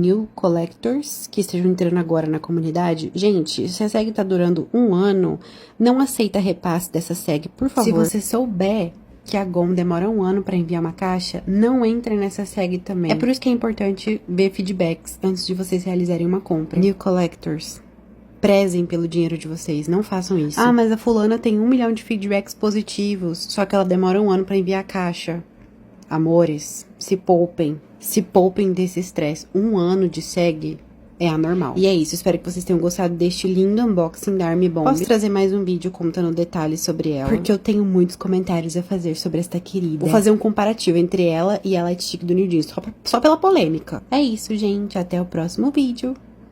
New Collectors, que estejam entrando agora na comunidade. Gente, se a SEG tá durando 1 ano, não aceita repasse dessa SEG, por favor. Se você souber que a GOM demora 1 ano pra enviar uma caixa, não entre nessa SEG também. É por isso que é importante ver feedbacks antes de vocês realizarem uma compra. New Collectors, prezem pelo dinheiro de vocês, não façam isso. Ah, mas a fulana tem 1 milhão de feedbacks positivos, só que ela demora 1 ano pra enviar a caixa. Amores, se poupem. Se poupem desse estresse. 1 ano de SEG é anormal. E é isso, espero que vocês tenham gostado deste lindo unboxing da Army Bomb. Posso trazer mais um vídeo contando detalhes sobre ela, porque eu tenho muitos comentários a fazer sobre esta querida. Vou fazer um comparativo entre ela e a Lightstick do New Jeans, só pela polêmica. É isso, gente, até o próximo vídeo.